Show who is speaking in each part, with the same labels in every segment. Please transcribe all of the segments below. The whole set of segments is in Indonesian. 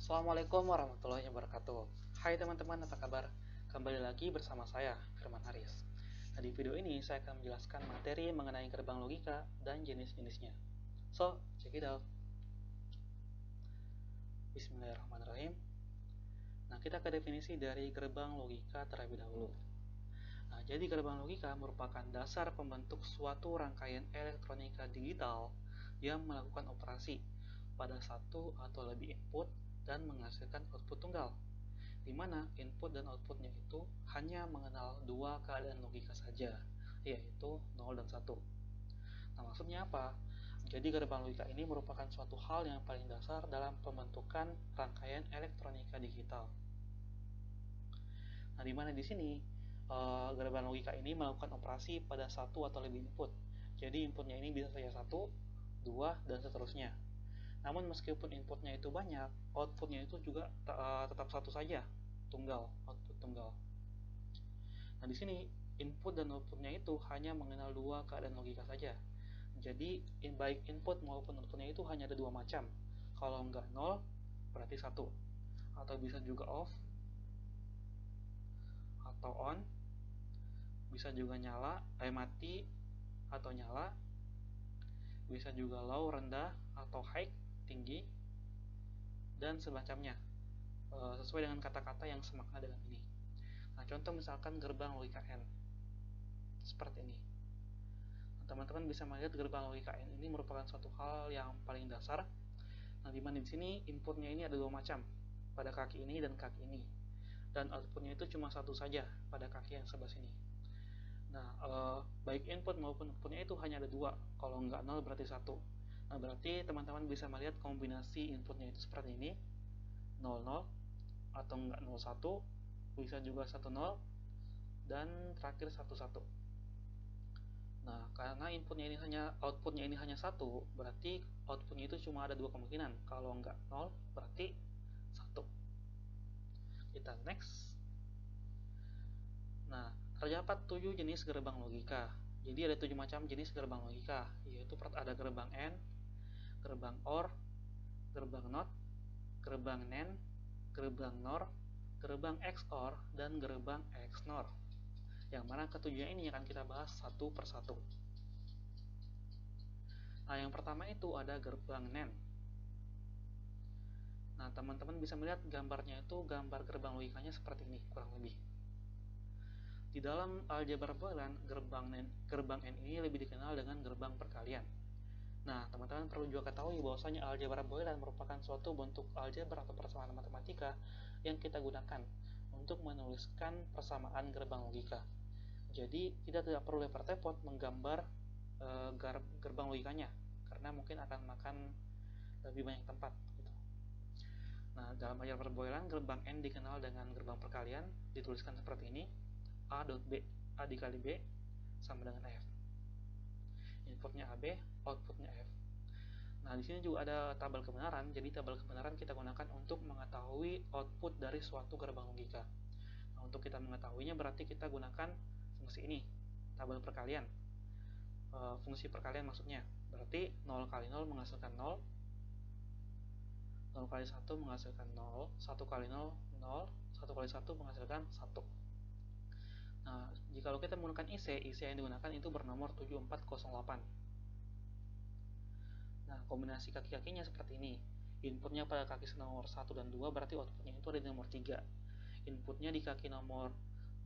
Speaker 1: Assalamualaikum warahmatullahi wabarakatuh. Hai teman-teman, apa kabar? Kembali lagi bersama saya, Firman Haris. Nah, di video ini saya akan menjelaskan materi mengenai gerbang logika dan jenis-jenisnya. So, check it out. Bismillahirrahmanirrahim. Nah, kita ke definisi dari gerbang logika terlebih dahulu. Nah, jadi gerbang logika merupakan dasar pembentuk suatu rangkaian elektronika digital yang melakukan operasi pada satu atau lebih input dan menghasilkan output tunggal, di mana input dan outputnya itu hanya mengenal dua keadaan logika saja, yaitu 0 dan 1. Nah, maksudnya apa? Jadi gerbang logika ini merupakan suatu hal yang paling dasar dalam pembentukan rangkaian elektronika digital. Nah, di mana di sini gerbang logika ini melakukan operasi pada satu atau lebih input. Jadi inputnya ini bisa saja 1, 2, dan seterusnya. Namun meskipun inputnya itu banyak, outputnya itu juga tetap satu saja, output tunggal. Nah, di sini input dan outputnya itu hanya mengenal dua keadaan logika saja. Jadi baik input maupun outputnya itu hanya ada dua macam. Kalau nggak 0, berarti 1. Atau bisa juga off atau on. Bisa juga mati atau nyala. Bisa juga low, rendah, atau high, tinggi, dan semacamnya, sesuai dengan kata-kata yang semakna dengan ini. Nah, contoh misalkan gerbang logika N seperti ini. Nah, teman-teman bisa melihat gerbang logika N ini merupakan suatu hal yang paling dasar. Nah, di mana di sini inputnya ini ada dua macam, pada kaki ini dan kaki ini, dan outputnya itu cuma satu saja, pada kaki yang sebelah sini. Nah, baik input maupun outputnya itu hanya ada dua. Kalau nggak 0 berarti 1. Nah, berarti teman-teman bisa melihat kombinasi inputnya itu seperti ini, 00 atau nggak 01, bisa juga 10, dan terakhir 11. Nah, karena outputnya ini hanya 1, berarti outputnya itu cuma ada dua kemungkinan. Kalau nggak 0, berarti 1. Kita next. Nah, terdapat 7 jenis gerbang logika. Jadi ada 7 macam jenis gerbang logika, yaitu ada gerbang AND, gerbang OR, gerbang NOT, gerbang NAND, gerbang NOR, gerbang XOR, dan gerbang XNOR. Yang mana ketujuhnya ini akan kita bahas satu persatu. Nah, yang pertama itu ada gerbang NAND. Nah, teman-teman bisa melihat gambarnya itu gambar gerbang logikanya seperti ini, kurang lebih. Di dalam aljabar Boolean, gerbang N ini lebih dikenal dengan gerbang perkalian. Nah, teman-teman perlu juga ketahui bahwasanya aljabar Boolean merupakan suatu bentuk aljabar atau persamaan matematika yang kita gunakan untuk menuliskan persamaan gerbang logika. Jadi, kita tidak perlu lempar tepot menggambar gerbang logikanya, karena mungkin akan makan lebih banyak tempat. Gitu. Nah, dalam aljabar Boolean, gerbang N dikenal dengan gerbang perkalian, dituliskan seperti ini, A dikali B sama dengan F. Inputnya AB, outputnya F. Nah, di sini juga ada tabel kebenaran. Jadi tabel kebenaran kita gunakan untuk mengetahui output dari suatu gerbang logika. Nah, untuk kita mengetahuinya berarti kita gunakan fungsi ini, tabel perkalian. Fungsi perkalian maksudnya. Berarti 0 kali 0 menghasilkan 0, 0 kali 1 menghasilkan 0, 1 kali 0, 0, 1 kali 1 menghasilkan 1. Nah, jika kita menggunakan IC yang digunakan itu bernomor 7408. Nah, kombinasi kaki-kakinya seperti ini. Inputnya pada kaki nomor 1 dan 2, berarti outputnya itu ada di nomor 3. Inputnya di kaki nomor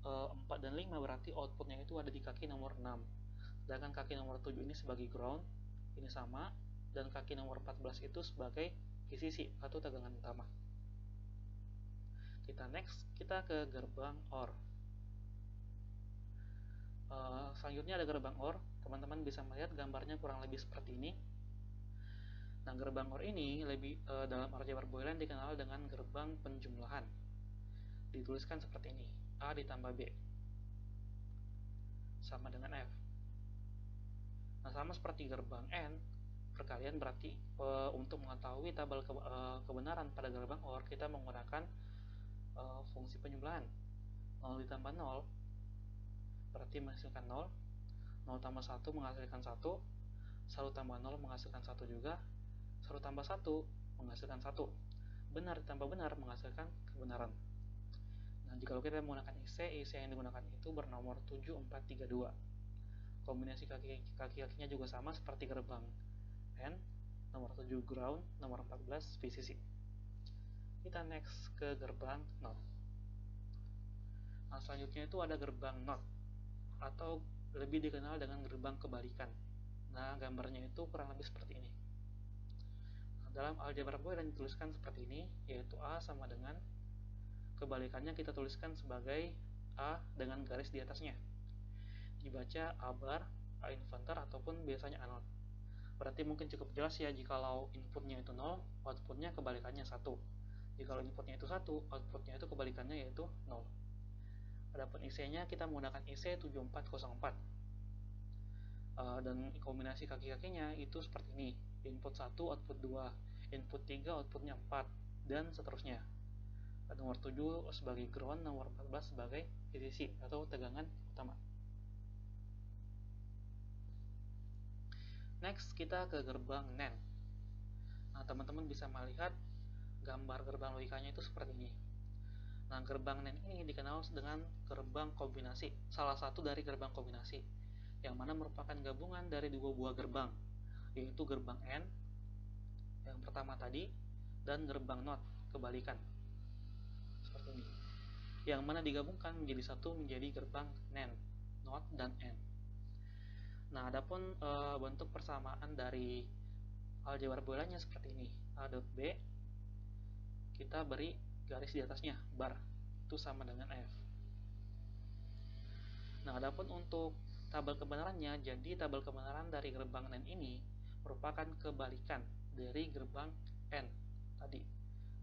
Speaker 1: 4 dan 5, berarti outputnya itu ada di kaki nomor 6. Sedangkan kaki nomor 7 ini sebagai ground, ini sama, dan kaki nomor 14 itu sebagai VCC atau tegangan utama. Kita next, kita ke gerbang OR. Selanjutnya ada gerbang OR. Teman-teman bisa melihat gambarnya kurang lebih seperti ini. Nah, gerbang OR ini dalam aljabar Boolean dikenal dengan gerbang penjumlahan. Dituliskan seperti ini, A ditambah B sama dengan F. Nah, sama seperti gerbang AND, perkalian berarti untuk mengetahui tabel kebenaran pada gerbang OR, kita menggunakan fungsi penjumlahan. 0 ditambah 0 berarti menghasilkan 0, 0 tambah 1 menghasilkan 1, 1 tambah 0 menghasilkan 1 juga, 1 tambah 1 menghasilkan 1. benar ditambah benar menghasilkan kebenaran. Nah, jika kita menggunakan IC yang digunakan itu bernomor 7432. Kombinasi kaki-kakinya juga sama seperti gerbang N, nomor 7 ground, nomor 14 VCC. Kita next ke gerbang NOT. Nah, selanjutnya itu ada gerbang NOT atau lebih dikenal dengan gerbang kebalikan. Nah, gambarnya itu kurang lebih seperti ini. Nah, dalam aljabar Boolean dituliskan seperti ini, yaitu A sama dengan kebalikannya kita tuliskan sebagai A dengan garis di atasnya. Dibaca A bar, A inverter, ataupun biasanya A not. Berarti mungkin cukup jelas ya jikalau inputnya itu 0, outputnya kebalikannya 1. Jikalau inputnya itu 1, outputnya itu kebalikannya yaitu 0. Adapun IC-nya kita menggunakan IC 7404. Dan kombinasi kaki-kakinya itu seperti ini. Input 1, output 2, input 3, outputnya 4, dan seterusnya. Nomor 7 sebagai ground, nomor 14 sebagai VCC atau tegangan utama. Next, kita ke gerbang NAND. Nah, teman-teman bisa melihat gambar gerbang logikanya itu seperti ini. Nah, gerbang NAND ini dikenal dengan gerbang kombinasi, salah satu dari gerbang kombinasi, yang mana merupakan gabungan dari dua buah gerbang, yaitu gerbang N, yang pertama tadi, dan gerbang NOT, kebalikan. Seperti ini. Yang mana digabungkan menjadi satu menjadi gerbang NAND, NOT, dan N. Nah, adapun bentuk persamaan dari aljabar Booleannya seperti ini. A dot B kita beri garis di atasnya bar, itu sama dengan F. Nah, adapun untuk tabel kebenarannya, jadi tabel kebenaran dari gerbang NAND ini merupakan kebalikan dari gerbang N tadi.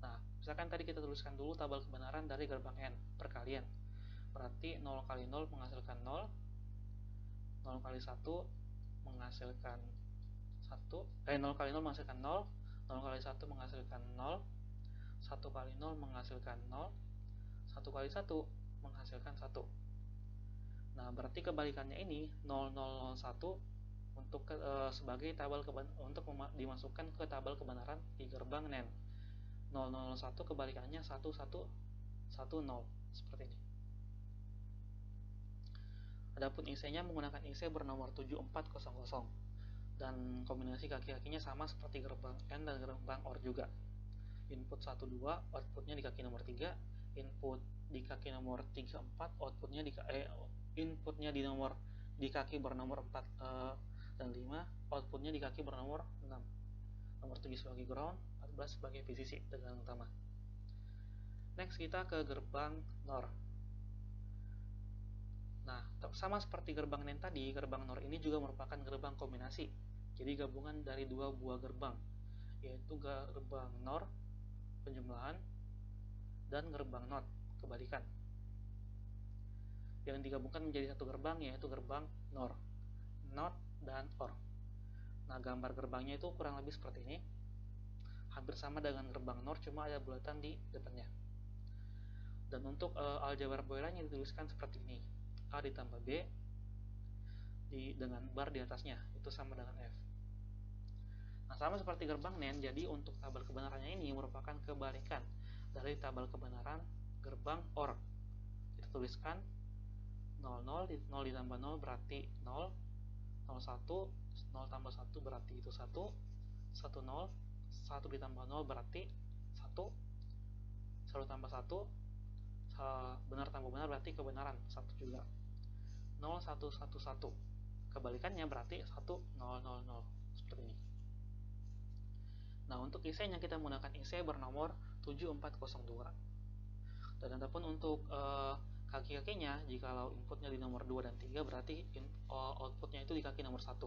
Speaker 1: Nah, misalkan tadi kita tuliskan dulu tabel kebenaran dari gerbang N perkalian. Berarti 0 kali 0 menghasilkan 0, 0 kali 1 menghasilkan 0 kali 0 menghasilkan 0, 0 kali 1 menghasilkan 0, 1 kali 0 menghasilkan 0, 1 kali 1 menghasilkan 1. Nah, berarti kebalikannya ini 0001 untuk sebagai tabel untuk dimasukkan ke tabel kebenaran di gerbang NAND. 0001 kebalikannya 1110 seperti ini. Adapun IC-nya menggunakan IC bernomor 7400 dan kombinasi kaki-kakinya sama seperti gerbang N dan gerbang OR juga. Input 1 2, outputnya di kaki nomor 3, input di kaki nomor 3 4, outputnya inputnya di kaki bernomor 4 dan 5, outputnya di kaki bernomor 6. Nomor 7 sebagai ground, 14 sebagai VCC tegangan utama. Next kita ke gerbang NOR. Nah, sama seperti gerbang NAND tadi, gerbang NOR ini juga merupakan gerbang kombinasi. Jadi gabungan dari dua buah gerbang, yaitu gerbang NOR penjumlahan dan gerbang NOT kebalikan. Yang digabungkan menjadi satu gerbang yaitu gerbang NOR, NOT, dan OR. Nah, gambar gerbangnya itu kurang lebih seperti ini. Hampir sama dengan gerbang NOR, cuma ada bulatan di depannya. Dan untuk aljabar Booleannya dituliskan seperti ini. A ditambah B dengan bar di atasnya, itu sama dengan F. Nah, sama seperti gerbang NAND, jadi untuk tabel kebenarannya ini merupakan kebalikan dari tabel kebenaran gerbang OR. Kita tuliskan 00, 0 ditambah 0 berarti 0, 01, 0 tambah 1 berarti itu 1, 10, 1 ditambah 0 berarti 1, 1 tambah 1, benar tambah benar berarti kebenaran 1 juga. 0 1 1 1 kebalikannya berarti 1 0 0 0 seperti ini. Nah, untuk IC-nya kita menggunakan IC bernomor 7402. Dan adapun untuk kaki-kakinya, jikalau inputnya di nomor 2 dan 3 berarti outputnya itu di kaki nomor 1.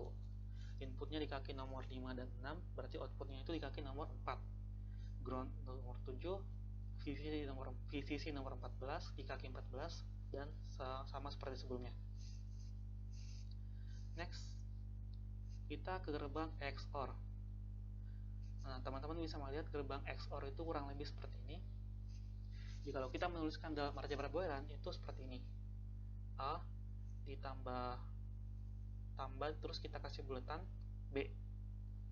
Speaker 1: Inputnya di kaki nomor 5 dan 6 berarti outputnya itu di kaki nomor 4. Ground nomor 7, VCC nomor 14 di kaki 14 dan sama seperti sebelumnya. Next, kita ke gerbang XOR. Nah, teman-teman bisa melihat gerbang XOR itu kurang lebih seperti ini. Jikalau kita menuliskan dalam aljabar Boolean itu seperti ini. A ditambah terus kita kasih bulatan B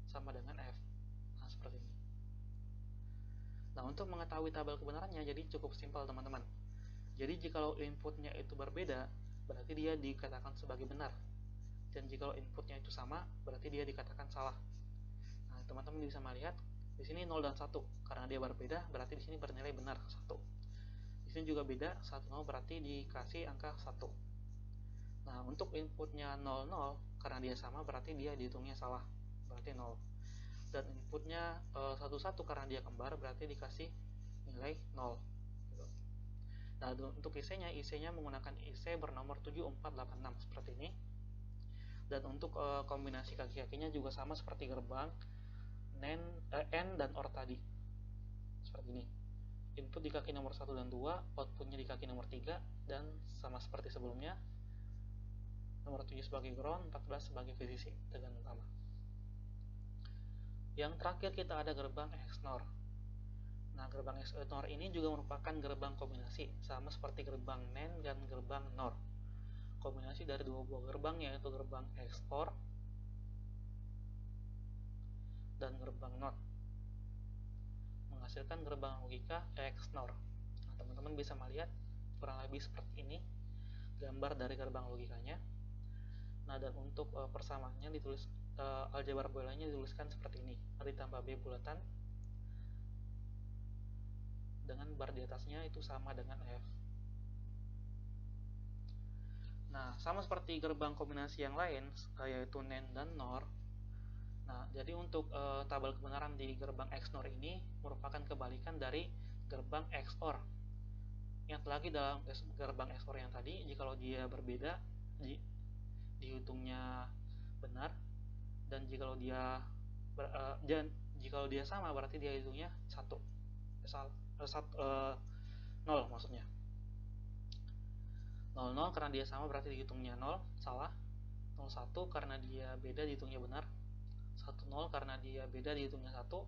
Speaker 1: sama dengan F. Nah, seperti ini. Nah, untuk mengetahui tabel kebenarannya jadi cukup simpel teman-teman. Jadi jikalau inputnya itu berbeda, berarti dia dikatakan sebagai benar. Dan jikalau inputnya itu sama, berarti dia dikatakan salah. Nah, teman-teman bisa melihat di sini 0 dan 1. Karena dia berbeda, berarti di sini bernilai benar 1. Di sini juga beda, 1 0 berarti dikasih angka 1. Nah, untuk inputnya 0 0, karena dia sama berarti dia dihitungnya salah, berarti 0. Dan inputnya 1 1 karena dia kembar berarti dikasih nilai 0. Nah, untuk IC-nya menggunakan IC bernomor 7486 seperti ini. Dan untuk kombinasi kaki-kakinya juga sama seperti gerbang N dan OR tadi. Seperti ini. Input di kaki nomor 1 dan 2, outputnya di kaki nomor 3, dan sama seperti sebelumnya, nomor 7 sebagai ground, 14 sebagai VCC, tegangan utama. Yang terakhir kita ada gerbang XNOR. Nah, gerbang XNOR ini juga merupakan gerbang kombinasi, sama seperti gerbang NAND dan gerbang NOR. Kombinasi dari dua buah gerbang, yaitu gerbang XOR dan gerbang NOT, menghasilkan gerbang logika XNOR. Nah, teman-teman bisa melihat kurang lebih seperti ini gambar dari gerbang logikanya. Nah, dan untuk persamaannya ditulis aljabar Boole-nya dituliskan seperti ini: A ditambah B bulatan dengan bar di atasnya itu sama dengan F. Nah, sama seperti gerbang kombinasi yang lain, yaitu NAND dan NOR. Nah, jadi untuk tabel kebenaran di gerbang XNOR ini merupakan kebalikan dari gerbang XOR. Yang lagi dalam gerbang XOR yang tadi, jikalau dia berbeda, dihitungnya benar, dan jikalau dia sama berarti dia hitungnya 0 maksudnya. 0 0 karena dia sama berarti dihitungnya 0, salah. 0 1 karena dia beda dihitungnya benar. 1 0 karena dia beda dihitungnya 1. 1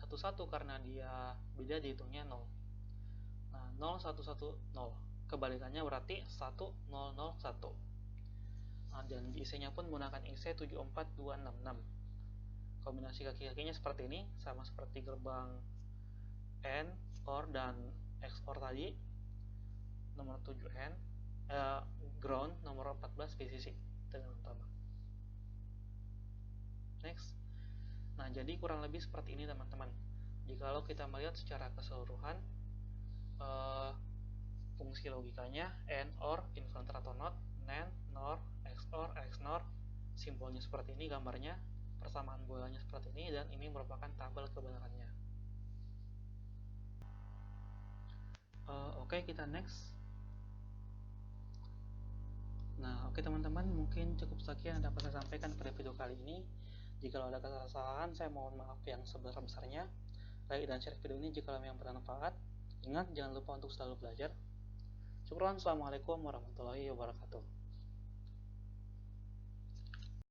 Speaker 1: 1 karena dia beda dihitungnya 0. Nah, 0 1 1 0. Kebalikannya berarti 1 0 0 1. Nah, dan IC-nya pun menggunakan IC 74266. Kombinasi kaki-kakinya seperti ini, sama seperti gerbang N, OR, dan XOR tadi. Nomor 7N, ground, nomor 14 VCC, tegangan utama. Next. Nah, jadi kurang lebih seperti ini teman-teman. Jikalau kita melihat secara keseluruhan fungsi logikanya AND, OR, inverter atau NOT, NAND, NOR, XOR, XNOR, simbolnya seperti ini gambarnya, persamaan bolanya seperti ini, dan ini merupakan tabel kebenarannya. Oke, kita next. Nah, oke teman-teman, mungkin cukup sekian yang dapat saya sampaikan pada video kali ini. Jika ada kesalahan, saya mohon maaf yang sebesar-besarnya. Like dan share video ini jika yang bermanfaat. Ingat, jangan lupa untuk selalu belajar. Syukran, assalamualaikum warahmatullahi wabarakatuh.